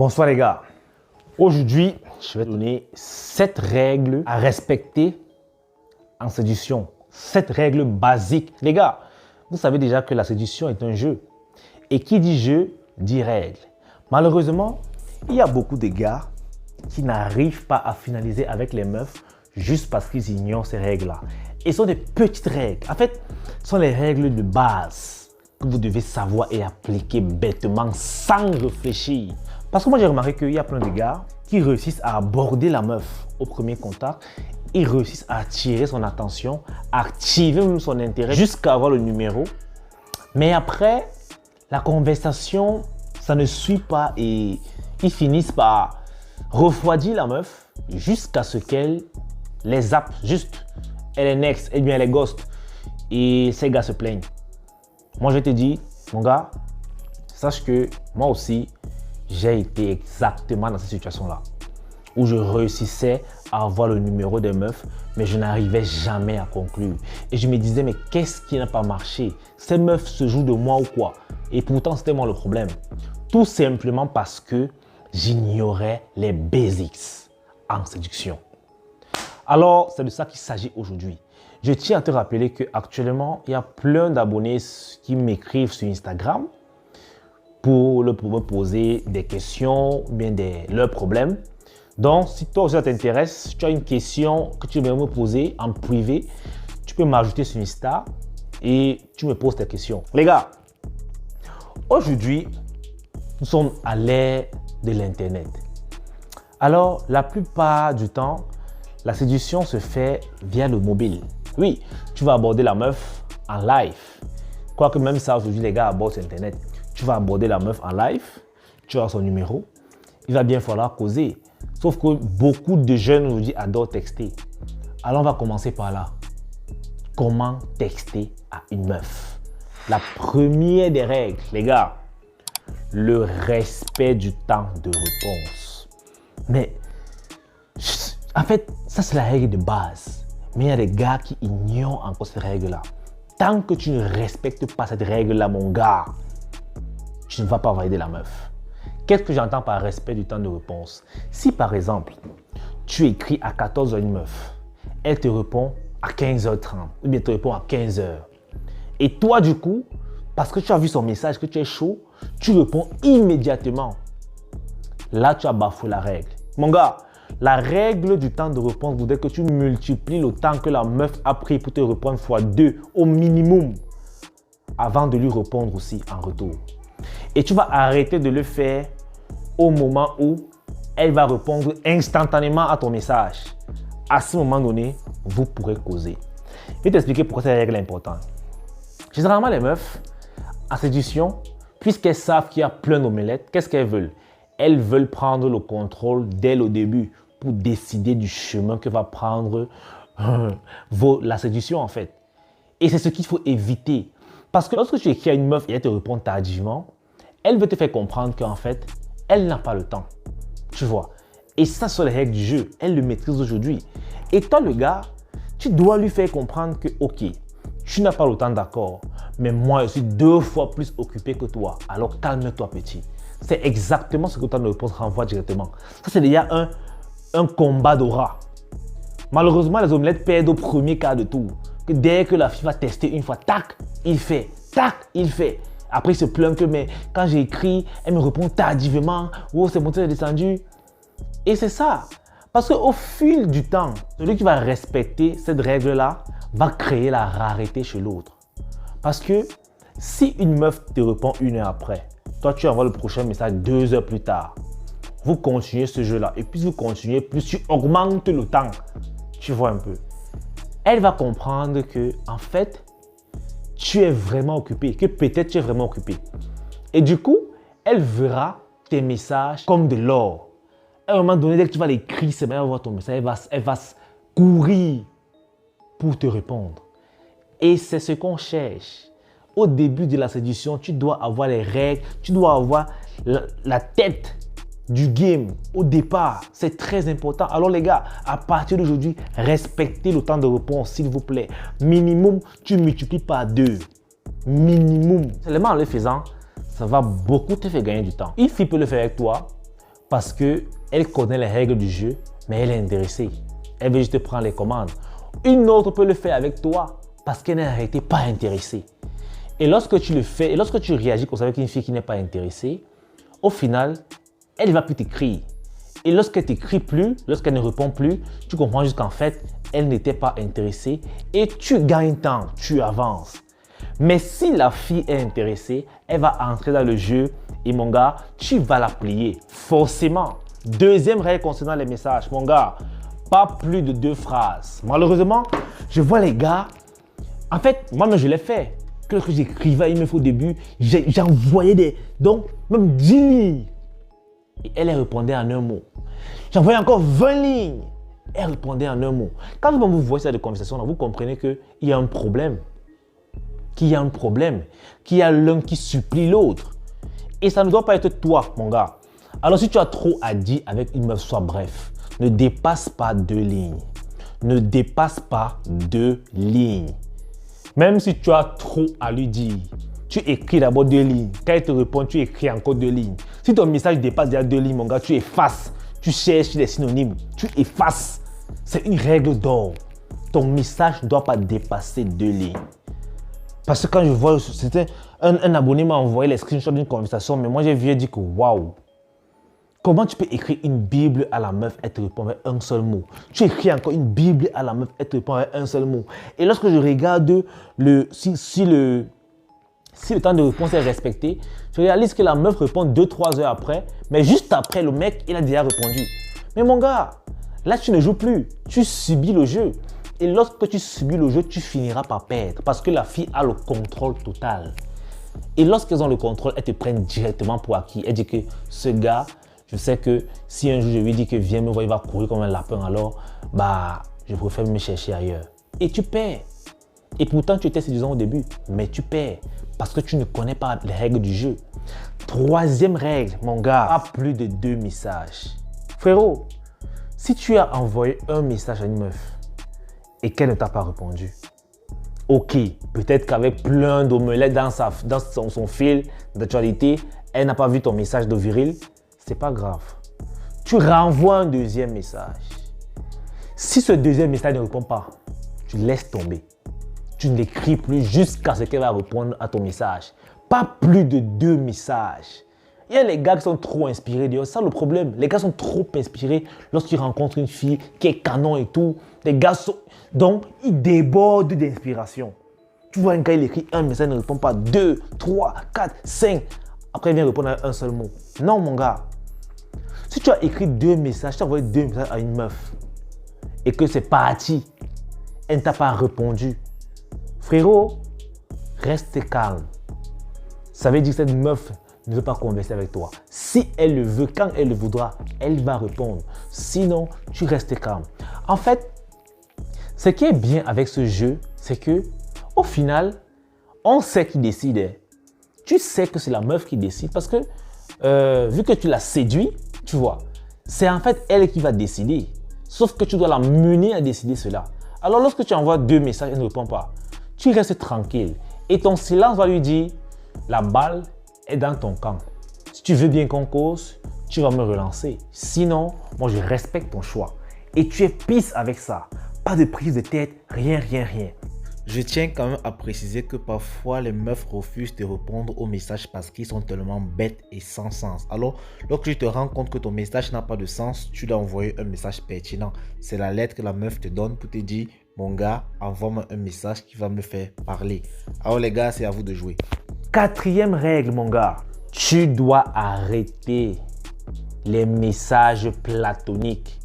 Bonsoir les gars. Aujourd'hui, je vais donner 7 règles à respecter en séduction. 7 règles basiques. Les gars, vous savez déjà que la séduction est un jeu. Et qui dit jeu, dit règles. Malheureusement, il y a beaucoup de gars qui n'arrivent pas à finaliser avec les meufs juste parce qu'ils ignorent ces règles-là. Et ce sont des petites règles. En fait, ce sont les règles de base que vous devez savoir et appliquer bêtement sans réfléchir. Parce que moi, j'ai remarqué qu'il y a plein de gars qui réussissent à aborder la meuf au premier contact. Ils réussissent à attirer son attention, à activer même son intérêt jusqu'à avoir le numéro. Mais après, la conversation, ça ne suit pas et ils finissent par refroidir la meuf jusqu'à ce qu'elle les zappe. Juste, elle est next, et bien elle est ghost. Et ces gars se plaignent. Moi, je te dis, mon gars, sache que moi aussi, j'ai été exactement dans cette situation-là, où je réussissais à avoir le numéro des meufs, mais je n'arrivais jamais à conclure. Et je me disais, mais qu'est-ce qui n'a pas marché? Ces meufs se jouent de moi ou quoi? Et pourtant, c'était moi le problème. Tout simplement parce que j'ignorais les basics en séduction. Alors, c'est de ça qu'il s'agit aujourd'hui. Je tiens à te rappeler qu'actuellement, il y a plein d'abonnés qui m'écrivent sur Instagram pour me poser des questions, bien leurs problèmes. Donc, si toi aussi ça t'intéresse, si tu as une question que tu veux me poser en privé, tu peux m'ajouter sur Insta et tu me poses tes questions. Les gars, aujourd'hui, nous sommes à l'ère de l'Internet. Alors, la plupart du temps, la séduction se fait via le mobile. Oui, tu vas aborder la meuf en live. Quoique même ça, aujourd'hui, les gars abordent sur Internet. Tu vas aborder la meuf en live, tu as son numéro, il va bien falloir causer. Sauf que beaucoup de jeunes aujourd'hui adorent texter. Alors on va commencer par là. Comment texter à une meuf? La première des règles, les gars, le respect du temps de réponse. Mais en fait, ça c'est la règle de base. Mais il y a des gars qui ignorent encore cette règle-là. Tant que tu ne respectes pas cette règle-là, mon gars, tu ne vas pas valider la meuf. Qu'est-ce que j'entends par respect du temps de réponse? Si par exemple, tu écris à 14h une meuf, elle te répond à 15h30 ou bien te répond à 15h. Et toi du coup, parce que tu as vu son message, que tu es chaud, tu réponds immédiatement. Là, tu as bafoué la règle. Mon gars, la règle du temps de réponse voudrait que tu multiplies le temps que la meuf a pris pour te répondre fois 2 au minimum avant de lui répondre aussi en retour. Et tu vas arrêter de le faire au moment où elle va répondre instantanément à ton message. À ce moment donné, vous pourrez causer. Je vais t'expliquer pourquoi cette règle est importante. Généralement, les meufs, en séduction, puisqu'elles savent qu'il y a plein d'omelettes, qu'est-ce qu'elles veulent? Elles veulent prendre le contrôle dès le début pour décider du chemin que va prendre la séduction en fait. Et c'est ce qu'il faut éviter. Parce que lorsque tu écris à une meuf et elle te répond tardivement, elle veut te faire comprendre qu'en fait, elle n'a pas le temps. Tu vois. Et ça, sont les règles du jeu. Elle le maîtrise aujourd'hui. Et toi, le gars, tu dois lui faire comprendre que, ok, tu n'as pas le temps, d'accord, mais moi, je suis 2 fois plus occupé que toi. Alors, calme-toi, petit. C'est exactement ce que ton réponse renvoie directement. Ça, c'est déjà un combat d'aura. Malheureusement, les omelettes perdent au premier quart de tour. Que dès que la fille va tester une fois, tac, il fait. Tac, il fait. Après, il se plaint que mais quand j'ai écrit, elle me répond tardivement. Oh, c'est monté, c'est descendu. Et c'est ça. Parce qu'au fil du temps, celui qui va respecter cette règle-là va créer la rareté chez l'autre. Parce que si une meuf te répond 1 heure après, toi, tu envoies le prochain message 2 heures plus tard. Vous continuez ce jeu-là. Et plus vous continuez, plus tu augmentes le temps. Tu vois un peu. Elle va comprendre que, en fait, tu es vraiment occupé, que peut-être tu es vraiment occupé. Et du coup, elle verra tes messages comme de l'or. À un moment donné, dès que tu vas l'écrire, c'est bien, elle va voir ton message, elle va courir pour te répondre. Et c'est ce qu'on cherche. Au début de la séduction, tu dois avoir les règles, tu dois avoir la tête du game au départ. C'est très important. Alors les gars, à partir d'aujourd'hui, respectez le temps de réponse, s'il vous plaît. Minimum, tu multiplies par 2. Minimum. Seulement en le faisant, ça va beaucoup te faire gagner du temps. Une fille peut le faire avec toi, parce qu'elle connaît les règles du jeu, mais elle est intéressée. Elle veut juste prendre les commandes. Une autre peut le faire avec toi parce qu'elle n'est en réalité pas intéressée. Et lorsque tu le fais, et lorsque tu réagis comme ça avec une fille qui n'est pas intéressée, au final, elle ne va plus t'écrire. Et lorsqu'elle ne t'écrit plus, lorsqu'elle ne répond plus, tu comprends juste qu'en fait, elle n'était pas intéressée et tu gagnes temps, tu avances. Mais si la fille est intéressée, elle va entrer dans le jeu et mon gars, tu vas la plier, forcément. Deuxième règle concernant les messages, mon gars, pas plus de 2 phrases. Malheureusement, je vois les gars, en fait, moi-même je l'ai fait. Que lorsque j'écrivais à une meuf au début, j'envoyais donc même 10 lignes. Et elle répondait en un mot. J'envoyais encore 20 lignes. Elle répondait en un mot. Quand vous voyez ça de conversation, vous comprenez qu'il y a un problème. Qu'il y a un problème. Qu'il y a l'un qui supplie l'autre. Et ça ne doit pas être toi, mon gars. Alors si tu as trop à dire avec une meuf, sois bref. Ne dépasse pas 2 lignes. Ne dépasse pas 2 lignes. Même si tu as trop à lui dire, tu écris d'abord 2 lignes. Quand elle te répond, tu écris encore 2 lignes. Si ton message dépasse déjà 2 lignes, mon gars, tu effaces. Tu cherches des synonymes. Tu effaces. C'est une règle d'or. Ton message ne doit pas dépasser 2 lignes. Parce que quand je vois, c'était un abonné m'a envoyé les screenshots d'une conversation, mais moi j'ai vu et dit que waouh. Comment tu peux écrire une Bible à la meuf et te répondre avec un seul mot? Tu écris encore une Bible à la meuf et te répondre avec un seul mot. Et lorsque je regarde si le temps de réponse est respecté, je réalise que la meuf répond 2-3 heures après, mais juste après, le mec, il a déjà répondu. Mais mon gars, là, tu ne joues plus. Tu subis le jeu. Et lorsque tu subis le jeu, tu finiras par perdre parce que la fille a le contrôle total. Et lorsqu'elles ont le contrôle, elles te prennent directement pour acquis. Elles disent que ce gars, je sais que si un jour je lui dis que viens me voir, il va courir comme un lapin, alors je préfère me chercher ailleurs. Et tu perds. Et pourtant, tu étais séduisant au début, mais tu perds parce que tu ne connais pas les règles du jeu. Troisième règle, mon gars, pas plus de 2 messages. Frérot, si tu as envoyé un message à une meuf et qu'elle ne t'a pas répondu, ok, peut-être qu'avec plein d'omelettes dans son fil d'actualité, elle n'a pas vu ton message de viril. C'est pas grave. Tu renvoies un deuxième message. Si ce deuxième message ne répond pas, tu laisses tomber. Tu n'écris plus jusqu'à ce qu'elle va répondre à ton message. Pas plus de 2 messages. Il y a les gars qui sont trop inspirés. C'est ça le problème. Les gars sont trop inspirés lorsqu'ils rencontrent une fille qui est canon et tout. Les gars sont... Donc, ils débordent d'inspiration. Tu vois un gars, il écrit un message, il ne répond pas. 2, 3, 4, 5. Après, il vient répondre à un seul mot. Non, mon gars. Si tu as écrit 2 messages, tu as envoyé 2 messages à une meuf et que c'est parti, elle ne t'a pas répondu. Frérot, reste calme. Ça veut dire que cette meuf ne veut pas converser avec toi. Si elle le veut, quand elle le voudra, elle va répondre. Sinon, tu restes calme. En fait, ce qui est bien avec ce jeu, c'est que au final, on sait qui décide. Tu sais que c'est la meuf qui décide parce que vu que tu l'as séduit, tu vois, c'est en fait elle qui va décider. Sauf que tu dois la mener à décider cela. Alors lorsque tu envoies 2 messages et elle ne répond pas, tu restes tranquille. Et ton silence va lui dire, la balle est dans ton camp. Si tu veux bien qu'on cause, tu vas me relancer. Sinon, moi je respecte ton choix. Et tu es pisse avec ça. Pas de prise de tête, rien. Je tiens quand même à préciser que parfois les meufs refusent de répondre aux messages parce qu'ils sont tellement bêtes et sans sens. Alors, lorsque tu te rends compte que ton message n'a pas de sens, tu dois envoyer un message pertinent. C'est la lettre que la meuf te donne pour te dire, mon gars, envoie-moi un message qui va me faire parler. Alors les gars, c'est à vous de jouer. 4e règle, mon gars. Tu dois arrêter les messages platoniques.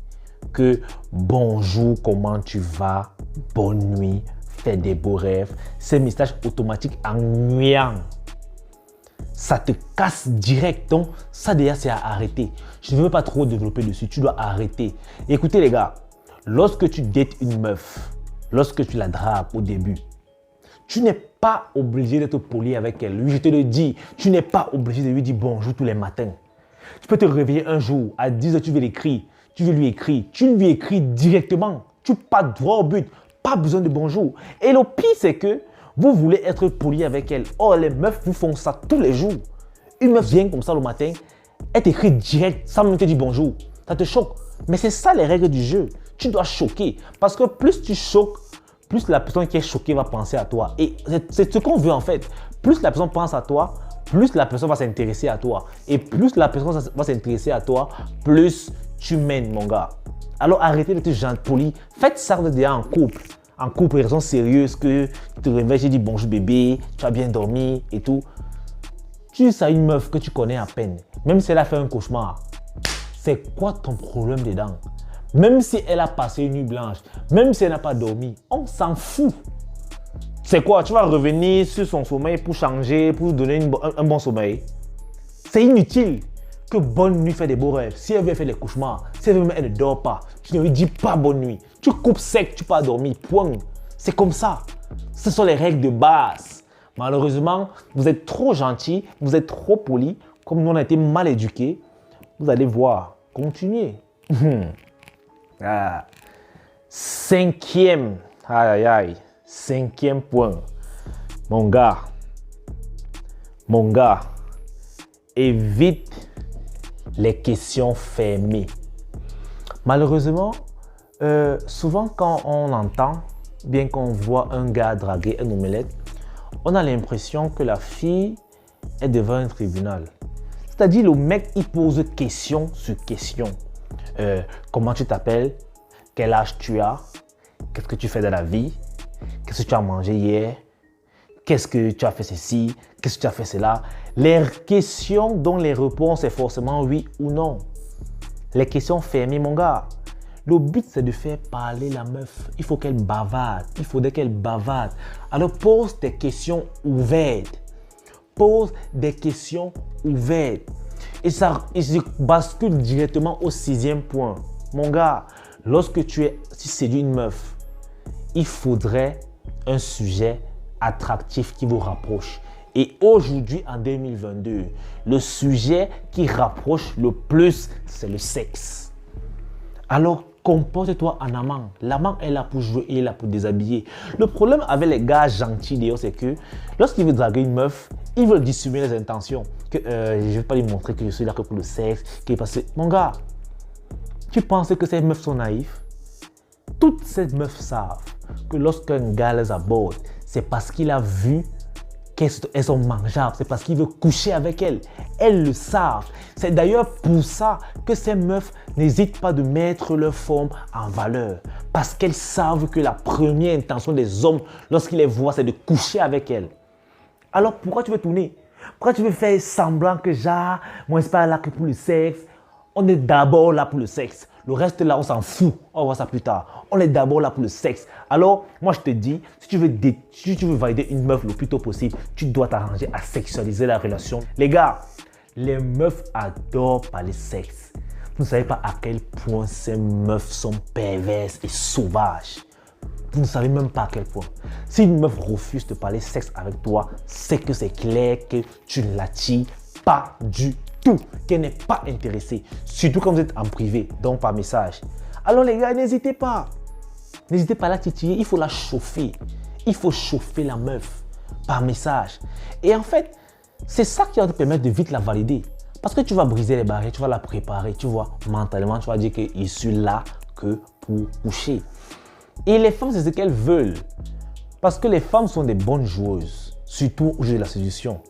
Que bonjour, comment tu vas, bonne nuit, fais des beaux rêves. Ces messages automatiques ennuyants. Ça te casse direct. Donc, ça déjà, c'est à arrêter. Je ne veux pas trop développer dessus. Tu dois arrêter. Écoutez les gars, lorsque tu dates une meuf, lorsque tu la dragues au début, tu n'es pas obligé d'être poli avec elle. Oui, je te le dis, tu n'es pas obligé de lui dire bonjour tous les matins. Tu peux te réveiller un jour, à 10 h, tu veux l'écrire. Tu veux lui écrire. Tu lui écris directement. Tu pars droit au but. Pas besoin de bonjour. Et le pire, c'est que vous voulez être poli avec elle. Or, les meufs vous font ça tous les jours. Une meuf vient comme ça le matin. Elle t'écrit direct sans même te dire bonjour. Ça te choque. Mais c'est ça les règles du jeu. Tu dois choquer. Parce que plus tu choques, plus la personne qui est choquée va penser à toi. Et c'est ce qu'on veut en fait. Plus la personne pense à toi, plus la personne va s'intéresser à toi. Et plus la personne va s'intéresser à toi, plus tu mènes, mon gars. Alors arrêtez de te gentil poli. Faites ça déjà en couple. En couple, raison sérieuse que tu te réveilles, tu dis bonjour bébé, tu as bien dormi et tout. Tu dis ça à une meuf que tu connais à peine. Même si elle a fait un cauchemar. C'est quoi ton problème dedans? Même si elle a passé une nuit blanche, même si elle n'a pas dormi, on s'en fout. C'est quoi? Tu vas revenir sur son sommeil pour changer, pour lui donner un bon sommeil? C'est inutile. Que bonne nuit fait des beaux rêves. Si elle veut faire des cauchemars, si elle veut elle ne dort pas, tu ne lui dis pas bonne nuit. Tu coupes sec, tu peux pas dormir, point. C'est comme ça. Ce sont les règles de base. Malheureusement, vous êtes trop gentil, vous êtes trop poli, comme nous on a été mal éduqués. Vous allez voir. Continuez. Cinquième. Cinquième point. Mon gars. Évite les questions fermées. Malheureusement, souvent quand on entend, bien qu'on voit un gars draguer un omelette, on a l'impression que la fille est devant un tribunal. C'est-à-dire le mec, il pose question sur question. Comment tu t'appelles? Quel âge tu as? Qu'est-ce que tu fais dans la vie? Qu'est-ce que tu as mangé hier? Qu'est-ce que tu as fait ceci? Qu'est-ce que tu as fait cela? Les questions dont les réponses est forcément oui ou non. Les questions fermées, mon gars. Le but, c'est de faire parler la meuf. Il faut qu'elle bavarde. Il faudrait qu'elle bavarde. Alors, pose des questions ouvertes. Pose des questions ouvertes. Et ça bascule directement au sixième point. Mon gars, lorsque tu séduis une meuf, il faudrait un sujet attractif qui vous rapproche. Et aujourd'hui, en 2022, le sujet qui rapproche le plus, c'est le sexe. Alors, comporte-toi en amant. L'amant est là pour jouer et est là pour déshabiller. Le problème avec les gars gentils, d'ailleurs, c'est que lorsqu'ils veulent draguer une meuf, ils veulent dissimuler les intentions. Que je ne vais pas lui montrer que je suis là que pour le sexe. Mon gars, tu penses que ces meufs sont naïfs? Toutes ces meufs savent que lorsqu'un gars les aborde, c'est parce qu'il a vu qu'elles sont mangeables, c'est parce qu'il veut coucher avec elles. Elles le savent. C'est d'ailleurs pour ça que ces meufs n'hésitent pas de mettre leur forme en valeur. Parce qu'elles savent que la première intention des hommes, lorsqu'ils les voient, c'est de coucher avec elles. Alors pourquoi tu veux tourner? Pourquoi tu veux faire semblant que genre, moi je ne suis pas là que pour le sexe? On est d'abord là pour le sexe. Le reste là, on s'en fout. On va voir ça plus tard. On est d'abord là pour le sexe. Alors, moi je te dis, si tu veux valider une meuf le plus tôt possible, tu dois t'arranger à sexualiser la relation. Les gars, les meufs adorent parler sexe. Vous ne savez pas à quel point ces meufs sont perverses et sauvages. Vous ne savez même pas à quel point. Si une meuf refuse de parler sexe avec toi, c'est que c'est clair que tu ne l'attires pas du tout, qu'elle n'est pas intéressée. Surtout quand vous êtes en privé, donc par message. Alors les gars, n'hésitez pas. N'hésitez pas à la titiller, il faut la chauffer. Il faut chauffer la meuf par message. Et en fait, c'est ça qui va te permettre de vite la valider. Parce que tu vas briser les barrières, tu vas la préparer, tu vois, mentalement, tu vas dire que je suis là que pour coucher. Et les femmes, c'est ce qu'elles veulent. Parce que les femmes sont des bonnes joueuses, surtout au jeu de la séduction.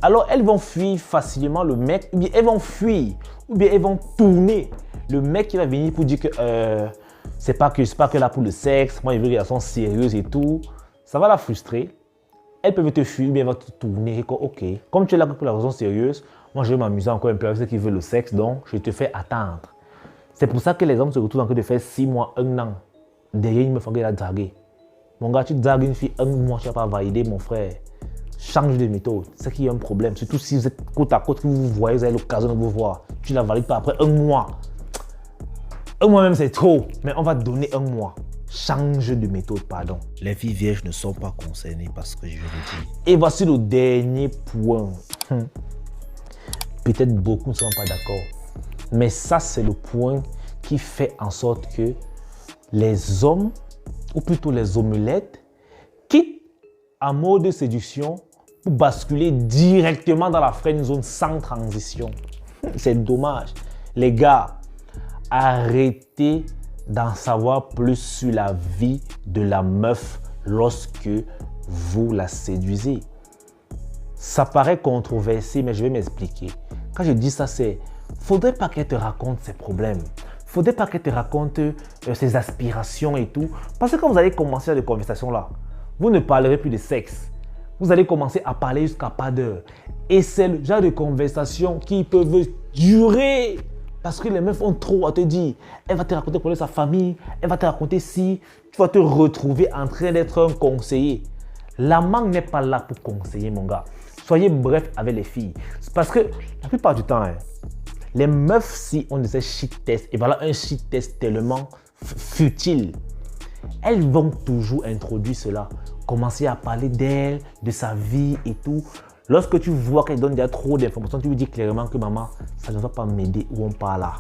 Alors, elles vont fuir facilement le mec, ou bien elles vont fuir, ou bien elles vont tourner le mec qui va venir pour dire que c'est pas que là pour le sexe, moi je veux une relation sérieuse et tout. Ça va la frustrer. Elles peuvent te fuir, ou bien elles vont te tourner. Ok, comme tu es là pour la raison sérieuse, moi je vais m'amuser encore un peu avec ceux qui veulent le sexe, donc je te fais attendre. C'est pour ça que les hommes se retrouvent en train de faire 6 mois, 1 an. Derrière une meuf qui a dragué. Mon gars, tu dragues une fille 1 mois, tu n'as pas validé, mon frère. Change de méthode. C'est qu'il y a un problème. Surtout si vous êtes côte à côte, que vous vous voyez, vous avez l'occasion de vous voir. Tu ne la valides pas après 1 mois. 1 mois même, c'est trop. Mais on va te donner 1 mois. Change de méthode, pardon. Les filles vierges ne sont pas concernées parce que je le dis. Et voici le dernier point. Peut-être beaucoup ne sont pas d'accord. Mais ça, c'est le point qui fait en sorte que les hommes, ou plutôt les omelettes, quittent en mode séduction pour basculer directement dans la friend zone sans transition. C'est dommage. Les gars, arrêtez d'en savoir plus sur la vie de la meuf lorsque vous la séduisez. Ça paraît controversé, mais je vais m'expliquer. Quand je dis ça, c'est faudrait pas qu'elle te raconte ses problèmes. Faudrait pas qu'elle te raconte ses aspirations et tout. Parce que quand vous allez commencer à des conversations là, vous ne parlerez plus de sexe. Vous allez commencer à parler jusqu'à pas d'heure. Et c'est le genre de conversation qui peuvent durer. Parce que les meufs ont trop à te dire. Elle va te raconter pour sa famille. Elle va te raconter si tu vas te retrouver en train d'être un conseiller. La mangue n'est pas là pour conseiller, mon gars. Soyez bref avec les filles. Parce que la plupart du temps, les meufs, si on disait shit test, et voilà un shit test tellement futile, elles vont toujours introduire cela. Commencer à parler d'elle, de sa vie et tout. Lorsque tu vois qu'elle donne déjà trop d'informations, tu lui dis clairement que maman, ça ne va pas m'aider où on parle là.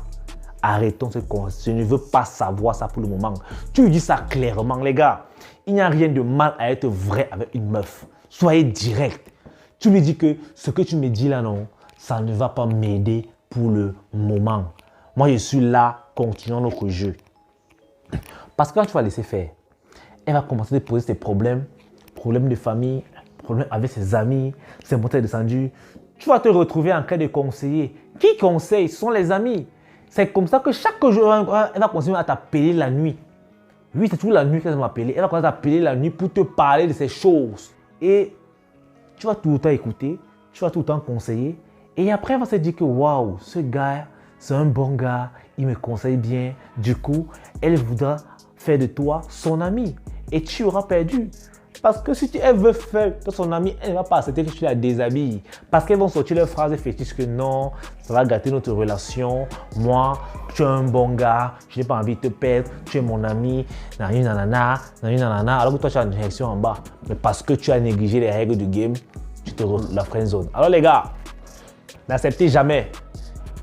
Arrêtons cette conversation. Je ne veux pas savoir ça pour le moment. Tu lui dis ça clairement, les gars. Il n'y a rien de mal à être vrai avec une meuf. Soyez direct. Tu lui dis que ce que tu me dis là, non, ça ne va pas m'aider pour le moment. Moi, je suis là, continuons notre jeu. Parce que quand tu vas laisser faire, elle va commencer à te poser ses problèmes de famille, problèmes avec ses amis, ses montées descendues. Tu vas te retrouver en cas de conseiller. Qui conseille? Ce sont les amis. C'est comme ça que chaque jour, elle va continuer à t'appeler la nuit. Oui, c'est toujours la nuit qu'elle va m'appeler. Elle va commencer à t'appeler la nuit pour te parler de ces choses. Et tu vas tout le temps écouter, tu vas tout le temps conseiller. Et après, elle va se dire que waouh, ce gars, c'est un bon gars, il me conseille bien. Du coup, elle voudra faire de toi son ami. Et tu auras perdu. Parce que si elle veut faire de son ami, elle ne va pas accepter que tu la déshabilles. Parce qu'elles vont sortir leurs phrases fétiches que non, ça va gâter notre relation. Moi, tu es un bon gars, je n'ai pas envie de te perdre, tu es mon ami, nanana, alors que toi tu as une réaction en bas. Mais parce que tu as négligé les règles du game, tu te retrouves la friendzone. Alors les gars, n'acceptez jamais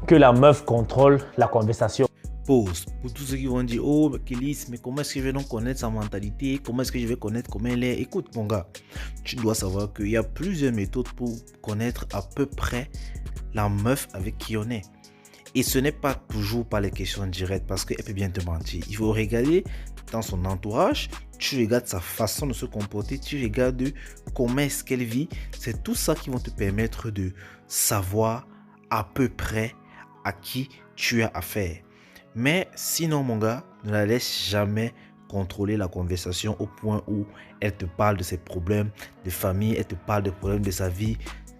que la meuf contrôle la conversation. Pause. Pour tous ceux qui vont dire, oh, Kélis, mais comment est-ce que je vais donc connaître sa mentalité? Comment est-ce que je vais connaître comment elle est? Écoute, mon gars, tu dois savoir qu'il y a plusieurs méthodes pour connaître à peu près la meuf avec qui on est. Et ce n'est pas toujours par les questions directes parce qu'elle peut bien te mentir. Il faut regarder dans son entourage, tu regardes sa façon de se comporter, tu regardes comment est-ce qu'elle vit. C'est tout ça qui va te permettre de savoir à peu près à qui tu as affaire. Mais sinon, mon gars, ne la laisse jamais contrôler la conversation au point où elle te parle de ses problèmes de famille, elle te parle des problèmes de sa vie.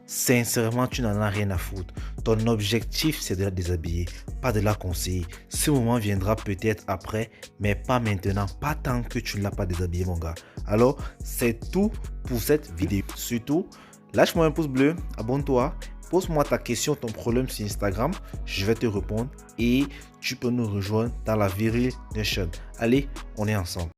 Sincèrement, tu n'en as rien à foutre. Ton objectif, c'est de la déshabiller, pas de la conseiller. Ce moment viendra peut-être après, mais pas maintenant, pas tant que tu ne l'as pas déshabillé, mon gars. Alors, c'est tout pour cette vidéo. Surtout, lâche-moi un pouce bleu, abonne-toi. Pose-moi ta question, ton problème sur Instagram, je vais te répondre et tu peux nous rejoindre dans la Viril Nation. Allez, on est ensemble.